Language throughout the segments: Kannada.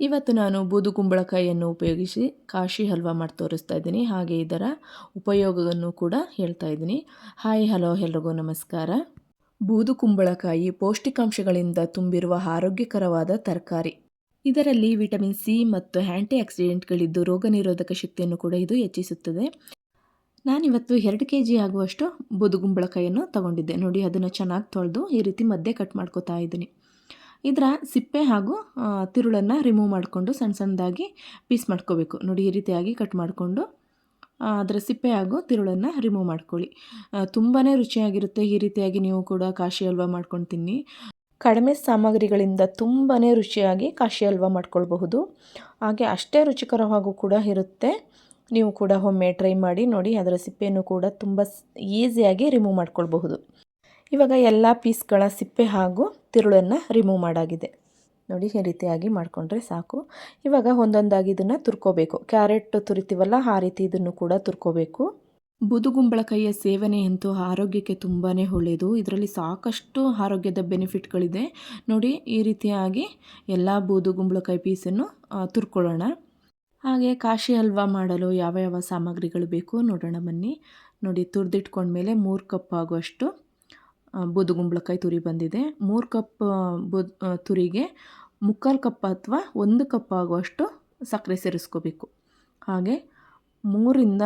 ಇವತ್ತು ನಾನು ಬೂದುಗುಂಬಳಕಾಯಿಯನ್ನು ಉಪಯೋಗಿಸಿ ಕಾಶಿ ಹಲ್ವಾ ಮಾಡಿ ತೋರಿಸ್ತಾ ಇದ್ದೀನಿ. ಹಾಗೆ ಇದರ ಉಪಯೋಗವನ್ನು ಕೂಡ ಹೇಳ್ತಾ ಇದ್ದೀನಿ. ಹಾಯ್ ಹಲೋ ಎಲ್ರಿಗೂ ನಮಸ್ಕಾರ. ಬೂದುಗುಂಬಳಕಾಯಿ ಪೌಷ್ಟಿಕಾಂಶಗಳಿಂದ ತುಂಬಿರುವ ಆರೋಗ್ಯಕರವಾದ ತರಕಾರಿ. ಇದರಲ್ಲಿ ವಿಟಮಿನ್ ಸಿ ಮತ್ತು ಆ್ಯಂಟಿ ಆಕ್ಸಿಡೆಂಟ್ಗಳಿದ್ದು ರೋಗ ನಿರೋಧಕ ಶಕ್ತಿಯನ್ನು ಕೂಡ ಇದು ಹೆಚ್ಚಿಸುತ್ತದೆ. ನಾನಿವತ್ತು 2 kg ಆಗುವಷ್ಟು ಬೂದುಗುಂಬಳಕಾಯಿಯನ್ನು ತಗೊಂಡಿದ್ದೆ. ನೋಡಿ, ಅದನ್ನು ಚೆನ್ನಾಗಿ ತೊಳೆದು ಈ ರೀತಿ ಮಧ್ಯೆ ಕಟ್ ಮಾಡ್ಕೊತಾ ಇದ್ದೀನಿ. ಇದರ ಸಿಪ್ಪೆ ಹಾಗೂ ತಿರುಳನ್ನು ರಿಮೂವ್ ಮಾಡಿಕೊಂಡು ಸಣ್ಣ ಸಣ್ಣದಾಗಿ ಪೀಸ್ ಮಾಡ್ಕೋಬೇಕು. ನೋಡಿ, ಈ ರೀತಿಯಾಗಿ ಕಟ್ ಮಾಡಿಕೊಂಡು ಅದರ ಸಿಪ್ಪೆ ಹಾಗೂ ತಿರುಳನ್ನು ರಿಮೂವ್ ಮಾಡ್ಕೊಳ್ಳಿ. ತುಂಬಾ ರುಚಿಯಾಗಿರುತ್ತೆ. ಈ ರೀತಿಯಾಗಿ ನೀವು ಕೂಡ ಕಾಶಿ ಹಲ್ವಾ ಮಾಡ್ಕೊಂಡು ತಿನ್ನಿ. ಕಡಿಮೆ ಸಾಮಗ್ರಿಗಳಿಂದ ತುಂಬಾ ರುಚಿಯಾಗಿ ಕಾಶಿ ಹಲ್ವಾ ಮಾಡ್ಕೊಳ್ಬಹುದು. ಹಾಗೆ ಅಷ್ಟೇ ರುಚಿಕರವಾಗೂ ಕೂಡ ಇರುತ್ತೆ. ನೀವು ಕೂಡ ಒಮ್ಮೆ ಟ್ರೈ ಮಾಡಿ ನೋಡಿ. ಅದರ ಸಿಪ್ಪೆಯನ್ನು ಕೂಡ ತುಂಬ ಈಸಿಯಾಗಿ ರಿಮೂವ್ ಮಾಡ್ಕೊಳ್ಬಹುದು. ಇವಾಗ ಎಲ್ಲ ಪೀಸ್ಗಳ ಸಿಪ್ಪೆ ಹಾಗೂ ತಿರುಳನ್ನು ರಿಮೂವ್ ಮಾಡಾಗಿದೆ. ನೋಡಿ, ಈ ರೀತಿಯಾಗಿ ಮಾಡಿಕೊಂಡ್ರೆ ಸಾಕು. ಇವಾಗ ಒಂದೊಂದಾಗಿ ಇದನ್ನು ತುರ್ಕೋಬೇಕು. ಕ್ಯಾರೆಟ್ ತುರಿತೀವಲ್ಲ, ಆ ರೀತಿ ಇದನ್ನು ಕೂಡ ತುರ್ಕೋಬೇಕು. ಬೂದುಗುಂಬಳಕಾಯಿಯ ಸೇವನೆ ಅಂತೂ ಆರೋಗ್ಯಕ್ಕೆ ತುಂಬಾ ಒಳ್ಳೆಯದು. ಇದರಲ್ಲಿ ಸಾಕಷ್ಟು ಆರೋಗ್ಯದ ಬೆನಿಫಿಟ್ಗಳಿದೆ. ನೋಡಿ, ಈ ರೀತಿಯಾಗಿ ಎಲ್ಲ ಬೂದುಗುಂಬಳಕಾಯಿ ಪೀಸನ್ನು ತುರ್ಕೊಳ್ಳೋಣ. ಹಾಗೆ ಕಾಶಿ ಹಲ್ವಾ ಮಾಡಲು ಯಾವ ಯಾವ ಸಾಮಗ್ರಿಗಳು ಬೇಕು ನೋಡೋಣ ಬನ್ನಿ. ನೋಡಿ, ತುರಿದಿಟ್ಕೊಂಡ್ಮೇಲೆ 3 ಕಪ್ ಆಗುವಷ್ಟು ಬೂದುಗುಂಬಳಕಾಯಿ ತುರಿ ಬಂದಿದೆ. 3 ಕಪ್ ತುರಿಗೆ 3/4 ಕಪ್ ಅಥವಾ 1 ಕಪ್ ಆಗುವಷ್ಟು ಸಕ್ಕರೆ ಸೇರಿಸ್ಕೋಬೇಕು. ಹಾಗೆ 3 ರಿಂದ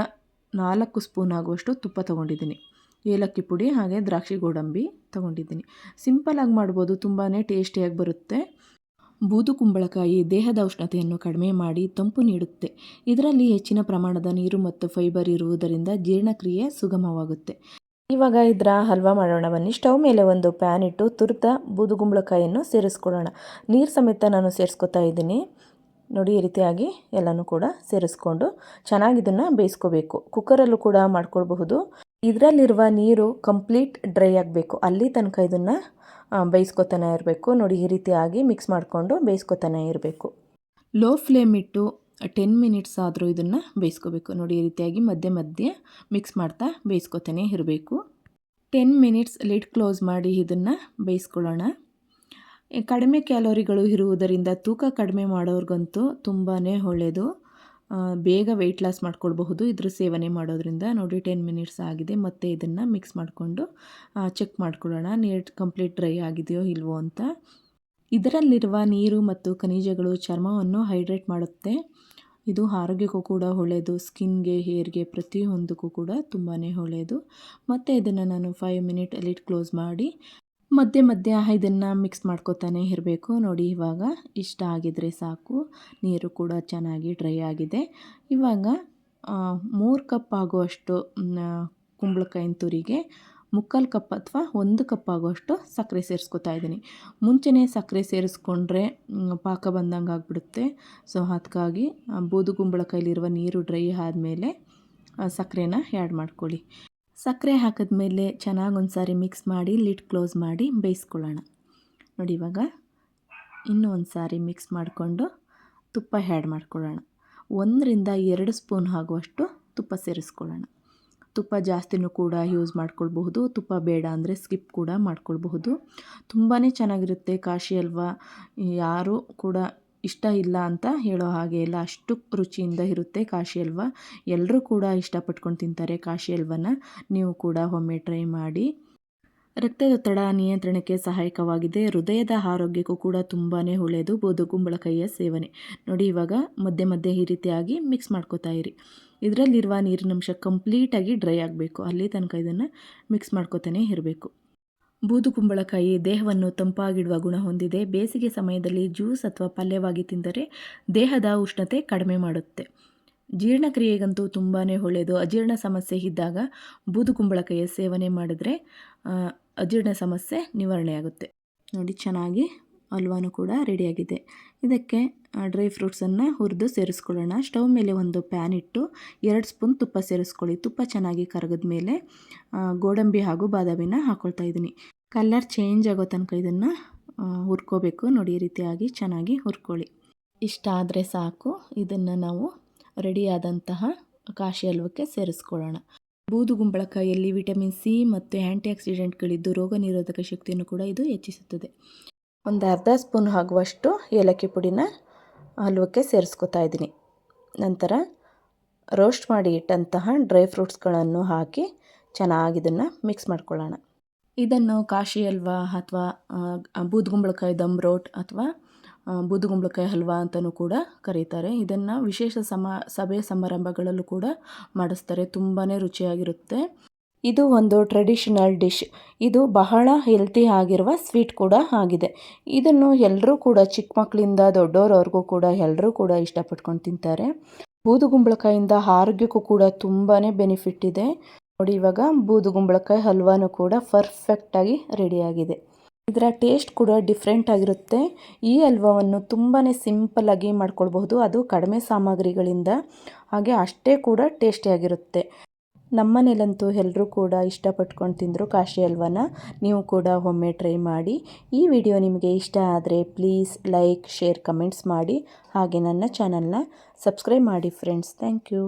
4 ಸ್ಪೂನ್ ಆಗುವಷ್ಟು ತುಪ್ಪ ತೊಗೊಂಡಿದ್ದೀನಿ. ಏಲಕ್ಕಿ ಪುಡಿ ಹಾಗೆ ದ್ರಾಕ್ಷಿ ಗೋಡಂಬಿ ತೊಗೊಂಡಿದ್ದೀನಿ. ಸಿಂಪಲಾಗಿ ಮಾಡ್ಬೋದು, ತುಂಬಾ ಟೇಸ್ಟಿಯಾಗಿ ಬರುತ್ತೆ. ಬೂದುಗುಂಬಳಕಾಯಿ ದೇಹದ ಉಷ್ಣತೆಯನ್ನು ಕಡಿಮೆ ಮಾಡಿ ತಂಪು ನೀಡುತ್ತೆ. ಇದರಲ್ಲಿ ಹೆಚ್ಚಿನ ಪ್ರಮಾಣದ ನೀರು ಮತ್ತು ಫೈಬರ್ ಇರುವುದರಿಂದ ಜೀರ್ಣಕ್ರಿಯೆ ಸುಗಮವಾಗುತ್ತೆ. ಇವಾಗ ಇದರ ಹಲ್ವಾ ಮಾಡೋಣ ಬನ್ನಿ. ಸ್ಟವ್ ಮೇಲೆ ಒಂದು ಪ್ಯಾನ್ ಇಟ್ಟು ತುರಿದ ಬೂದುಗುಂಬಳಕಾಯಿಯನ್ನು ಸೇರಿಸ್ಕೊಳ್ಳೋಣ. ನೀರು ಸಮೇತ ನಾನು ಸೇರಿಸ್ಕೊತಾ ಇದ್ದೀನಿ. ನೋಡಿ, ಈ ರೀತಿಯಾಗಿ ಎಲ್ಲನೂ ಕೂಡ ಸೇರಿಸ್ಕೊಂಡು ಚೆನ್ನಾಗಿ ಇದನ್ನು ಬೇಯಿಸ್ಕೋಬೇಕು. ಕುಕ್ಕರಲ್ಲೂ ಕೂಡ ಮಾಡ್ಕೊಳ್ಬಹುದು. ಇದರಲ್ಲಿರುವ ನೀರು ಕಂಪ್ಲೀಟ್ ಡ್ರೈ ಆಗಬೇಕು. ಅಲ್ಲಿ ತನಕ ಇದನ್ನು ಬೇಯಿಸ್ಕೊತಾನೆ ಇರಬೇಕು. ನೋಡಿ, ಈ ರೀತಿಯಾಗಿ ಮಿಕ್ಸ್ ಮಾಡಿಕೊಂಡು ಬೇಯಿಸ್ಕೊತಾನೆ ಇರಬೇಕು. ಲೋ ಫ್ಲೇಮ್ ಇಟ್ಟು 10 ಮಿನಿಟ್ಸ್ ಆದರೂ ಇದನ್ನು ಬೇಯಿಸ್ಕೋಬೇಕು. ನೋಡಿ, ಈ ರೀತಿಯಾಗಿ ಮಧ್ಯೆ ಮಧ್ಯೆ ಮಿಕ್ಸ್ ಮಾಡ್ತಾ ಬೇಯಿಸ್ಕೊತಾನೆ ಇರಬೇಕು. 10 ಮಿನಿಟ್ಸ್ ಲಿಡ್ ಕ್ಲೋಸ್ ಮಾಡಿ ಇದನ್ನು ಬೇಯಿಸ್ಕೊಳ್ಳೋಣ. ಕಡಿಮೆ ಕ್ಯಾಲೋರಿಗಳು ಇರುವುದರಿಂದ ತೂಕ ಕಡಿಮೆ ಮಾಡೋರ್ಗಂತೂ ತುಂಬಾ ಒಳ್ಳೆಯದು. ಬೇಗ ವೆಯ್ಟ್ ಲಾಸ್ ಮಾಡ್ಕೊಳ್ಬಹುದು ಇದ್ರ ಸೇವನೆ ಮಾಡೋದ್ರಿಂದ. ನೋಡಿ, 10 ಮಿನಿಟ್ಸ್ ಆಗಿದೆ. ಮತ್ತು ಇದನ್ನು ಮಿಕ್ಸ್ ಮಾಡಿಕೊಂಡು ಚೆಕ್ ಮಾಡ್ಕೊಳ್ಳೋಣ ನೀರು ಕಂಪ್ಲೀಟ್ ಡ್ರೈ ಆಗಿದೆಯೋ ಇಲ್ವೋ ಅಂತ. ಇದರಲ್ಲಿರುವ ನೀರು ಮತ್ತು ಖನಿಜಗಳು ಚರ್ಮವನ್ನು ಹೈಡ್ರೇಟ್ ಮಾಡುತ್ತೆ. ಇದು ಆರೋಗ್ಯಕ್ಕೂ ಕೂಡ ಒಳ್ಳೆಯದು. ಸ್ಕಿನ್ಗೆ, ಹೇರ್ಗೆ, ಪ್ರತಿಯೊಂದಕ್ಕೂ ಕೂಡ ತುಂಬಾ ಒಳ್ಳೆಯದು. ಮತ್ತು ಇದನ್ನು ನಾನು 5 ಮಿನಿಟ್ ಲಿಡ್ ಕ್ಲೋಸ್ ಮಾಡಿ ಮಧ್ಯೆ ಮಧ್ಯೆ ಇದನ್ನು ಮಿಕ್ಸ್ ಮಾಡ್ಕೊತಾನೆ ಇರಬೇಕು. ನೋಡಿ, ಇವಾಗ ಇಷ್ಟ ಆಗಿದ್ರೆ ಸಾಕು. ನೀರು ಕೂಡ ಚೆನ್ನಾಗಿ ಡ್ರೈ ಆಗಿದೆ. ಇವಾಗ 3 ಕಪ್ ಆಗುವಷ್ಟು ಕುಂಬಳಕಾಯಿನ ತುರಿಗೆ 3/4 ಕಪ್ ಅಥವಾ 1 ಕಪ್ ಆಗುವಷ್ಟು ಸಕ್ಕರೆ ಸೇರಿಸ್ಕೊತಾ ಇದ್ದೀನಿ. ಮುಂಚೆನೇ ಸಕ್ಕರೆ ಸೇರಿಸ್ಕೊಂಡ್ರೆ ಪಾಕ ಬಂದಂಗೆ ಆಗಿಬಿಡುತ್ತೆ. ಸೊ ಅದಕ್ಕಾಗಿ ಬೂದುಗುಂಬಳಕಾಯಿಲಿರುವ ನೀರು ಡ್ರೈ ಆದಮೇಲೆ ಸಕ್ಕರೆನ ಆ್ಯಡ್ ಮಾಡ್ಕೊಳ್ಳಿ. ಸಕ್ಕರೆ ಹಾಕಿದ್ಮೇಲೆ ಚೆನ್ನಾಗಿ ಒಂದು ಸಾರಿ ಮಿಕ್ಸ್ ಮಾಡಿ ಲಿಡ್ ಕ್ಲೋಸ್ ಮಾಡಿ ಬೇಯಿಸ್ಕೊಳ್ಳೋಣ. ನೋಡಿ, ಇವಾಗ ಇನ್ನೂ ಒಂದು ಸಾರಿ ಮಿಕ್ಸ್ ಮಾಡಿಕೊಂಡು ತುಪ್ಪ ಆ್ಯಡ್ ಮಾಡ್ಕೊಳ್ಳೋಣ. 1 ರಿಂದ 2 ಸ್ಪೂನ್ ಆಗುವಷ್ಟು ತುಪ್ಪ ಸೇರಿಸ್ಕೊಳ್ಳೋಣ. ತುಪ್ಪ ಜಾಸ್ತಿನೂ ಕೂಡ ಯೂಸ್ ಮಾಡ್ಕೊಳ್ಬಹುದು. ತುಪ್ಪ ಬೇಡ ಅಂದರೆ ಸ್ಕಿಪ್ ಕೂಡ ಮಾಡ್ಕೊಳ್ಬಹುದು. ತುಂಬಾ ಚೆನ್ನಾಗಿರುತ್ತೆ ಕಾಶಿ ಹಲ್ವಾ. ಯಾರೂ ಕೂಡ ಇಷ್ಟ ಇಲ್ಲ ಅಂತ ಹೇಳೋ ಹಾಗೆ ಇಲ್ಲ, ಅಷ್ಟು ರುಚಿಯಿಂದ ಇರುತ್ತೆ ಕಾಶಿ ಹಲ್ವಾ. ಎಲ್ಲರೂ ಕೂಡ ಇಷ್ಟಪಟ್ಕೊಂಡು ತಿಂತಾರೆ ಕಾಶಿ ಹಲ್ವನ. ನೀವು ಕೂಡ ಒಮ್ಮೆ ಟ್ರೈ ಮಾಡಿ. ರಕ್ತದೊತ್ತಡ ನಿಯಂತ್ರಣಕ್ಕೆ ಸಹಾಯಕವಾಗಿದೆ. ಹೃದಯದ ಆರೋಗ್ಯಕ್ಕೂ ಕೂಡ ತುಂಬಾ ಒಳ್ಳೆಯದು ಬೂದುಗುಂಬಳಕಾಯಿಯ ಸೇವನೆ. ನೋಡಿ, ಇವಾಗ ಮಧ್ಯೆ ಮಧ್ಯೆ ಈ ರೀತಿಯಾಗಿ ಮಿಕ್ಸ್ ಮಾಡ್ಕೋತಾ ಇರಿ. ಇದರಲ್ಲಿರುವ ನೀರಿನಂಶ ಕಂಪ್ಲೀಟಾಗಿ ಡ್ರೈ ಆಗಬೇಕು. ಅಲ್ಲಿ ತನಕ ಇದನ್ನು ಮಿಕ್ಸ್ ಮಾಡ್ಕೋತಾನೆ ಇರಬೇಕು. ಬೂದುಗುಂಬಳಕಾಯಿ ದೇಹವನ್ನು ತಂಪಾಗಿಡುವ ಗುಣ ಹೊಂದಿದೆ. ಬೇಸಿಗೆ ಸಮಯದಲ್ಲಿ ಜ್ಯೂಸ್ ಅಥವಾ ಪಲ್ಯವಾಗಿ ತಿಂದರೆ ದೇಹದ ಉಷ್ಣತೆ ಕಡಿಮೆ ಮಾಡುತ್ತೆ. ಜೀರ್ಣಕ್ರಿಯೆಗಂತೂ ತುಂಬಾ ಒಳ್ಳೆಯದು. ಅಜೀರ್ಣ ಸಮಸ್ಯೆ ಇದ್ದಾಗ ಬೂದುಗುಂಬಳಕಾಯಿಯ ಸೇವನೆ ಮಾಡಿದ್ರೆ ಅಜೀರ್ಣ ಸಮಸ್ಯೆ ನಿವಾರಣೆಯಾಗುತ್ತೆ. ನೋಡಿ, ಚೆನ್ನಾಗಿ ಹಲ್ವಾನು ಕೂಡ ರೆಡಿಯಾಗಿದೆ. ಇದಕ್ಕೆ ಡ್ರೈ ಫ್ರೂಟ್ಸನ್ನು ಹುರಿದು ಸೇರಿಸ್ಕೊಳ್ಳೋಣ. ಸ್ಟವ್ ಮೇಲೆ ಒಂದು ಪ್ಯಾನ್ ಇಟ್ಟು 2 ಸ್ಪೂನ್ ತುಪ್ಪ ಸೇರಿಸ್ಕೊಳ್ಳಿ. ತುಪ್ಪ ಚೆನ್ನಾಗಿ ಕರಗಿದ ಮೇಲೆ ಗೋಡಂಬಿ ಹಾಗೂ ಬಾದಾಮಿನ ಹಾಕ್ಕೊಳ್ತಾ ಇದ್ದೀನಿ. ಕಲರ್ ಚೇಂಜ್ ಆಗೋ ತನಕ ಇದನ್ನು ಹುರ್ಕೋಬೇಕು. ನೋಡಿ, ಈ ರೀತಿಯಾಗಿ ಚೆನ್ನಾಗಿ ಹುರ್ಕೊಳ್ಳಿ. ಇಷ್ಟ ಆದರೆ ಸಾಕು. ಇದನ್ನು ನಾವು ರೆಡಿಯಾದಂತಹ ಕಾಶಿ ಹಲ್ವಕ್ಕೆ ಸೇರಿಸ್ಕೊಳ್ಳೋಣ. ಬೂದುಗುಂಬಳಕಾಯಿಯಲ್ಲಿ ವಿಟಮಿನ್ ಸಿ ಮತ್ತು ಆ್ಯಂಟಿ ಆಕ್ಸಿಡೆಂಟ್ಗಳಿದ್ದು ರೋಗ ನಿರೋಧಕ ಶಕ್ತಿಯನ್ನು ಕೂಡ ಇದು ಹೆಚ್ಚಿಸುತ್ತದೆ. ಒಂದು ಅರ್ಧ ಸ್ಪೂನ್ ಆಗುವಷ್ಟು ಏಲಕ್ಕಿ ಪುಡಿನ ಹಲ್ವಕ್ಕೆ ಸೇರಿಸ್ಕೊತಾ ಇದ್ದೀನಿ. ನಂತರ ರೋಸ್ಟ್ ಮಾಡಿ ಇಟ್ಟಂತಹ ಡ್ರೈ ಫ್ರೂಟ್ಸ್ಗಳನ್ನು ಹಾಕಿ ಚೆನ್ನಾಗಿ ಇದನ್ನು ಮಿಕ್ಸ್ ಮಾಡ್ಕೊಳ್ಳೋಣ. ಇದನ್ನು ಕಾಶಿ ಹಲ್ವಾ ಅಥವಾ ಬೂದುಗುಂಬಳಕಾಯಿ ದಮ್ ರೋಟ್ ಅಥವಾ ಬೂದುಗುಂಬಳಕಾಯಿ ಹಲ್ವಾ ಅಂತಲೂ ಕೂಡ ಕರೀತಾರೆ. ಇದನ್ನು ವಿಶೇಷ ಸಭೆ ಸಮಾರಂಭಗಳಲ್ಲೂ ಕೂಡ ಮಾಡಿಸ್ತಾರೆ. ತುಂಬಾ ರುಚಿಯಾಗಿರುತ್ತೆ. ಇದು ಒಂದು ಟ್ರೆಡಿಷನಲ್ ಡಿಶ್. ಇದು ಬಹಳ ಹೆಲ್ತಿ ಆಗಿರುವ ಸ್ವೀಟ್ ಕೂಡ ಆಗಿದೆ. ಇದನ್ನು ಎಲ್ಲರೂ ಕೂಡ ಚಿಕ್ಕ ಮಕ್ಕಳಿಂದ ದೊಡ್ಡವರವರೆಗೂ ಕೂಡ ಎಲ್ಲರೂ ಕೂಡ ಇಷ್ಟಪಟ್ಕೊಂಡು ತಿಂತಾರೆ. ಬೂದುಗುಂಬಳಕಾಯಿಂದ ಆರೋಗ್ಯಕ್ಕೂ ಕೂಡ ತುಂಬಾ ಬೆನಿಫಿಟ್ ಇದೆ. ನೋಡಿ, ಇವಾಗ ಬೂದುಗುಂಬಳಕಾಯಿ ಹಲ್ವಾನು ಕೂಡ ಪರ್ಫೆಕ್ಟಾಗಿ ರೆಡಿಯಾಗಿದೆ. ಇದರ ಟೇಸ್ಟ್ ಕೂಡ ಡಿಫ್ರೆಂಟ್ ಆಗಿರುತ್ತೆ. ಈ ಹಲ್ವವನ್ನು ತುಂಬಾ ಸಿಂಪಲ್ಲಾಗಿ ಮಾಡ್ಕೊಳ್ಬಹುದು, ಅದು ಕಡಿಮೆ ಸಾಮಗ್ರಿಗಳಿಂದ. ಹಾಗೆ ಅಷ್ಟೇ ಕೂಡ ಟೇಸ್ಟಿಯಾಗಿರುತ್ತೆ. ನಮ್ಮನೇಲಂತೂ ಎಲ್ಲರೂ ಕೂಡ ಇಷ್ಟಪಟ್ಕೊಂಡು ತಿಂದರು ಕಾಶಿ ಹಲ್ವಾನ. ನೀವು ಕೂಡ ಒಮ್ಮೆ ಟ್ರೈ ಮಾಡಿ. ಈ ವಿಡಿಯೋ ನಿಮಗೆ ಇಷ್ಟ ಆದರೆ ಪ್ಲೀಸ್ ಲೈಕ್, ಶೇರ್, ಕಮೆಂಟ್ಸ್ ಮಾಡಿ. ಹಾಗೆ ನನ್ನ ಚಾನಲ್ನ ಸಬ್ಸ್ಕ್ರೈಬ್ ಮಾಡಿ ಫ್ರೆಂಡ್ಸ್. Thank you.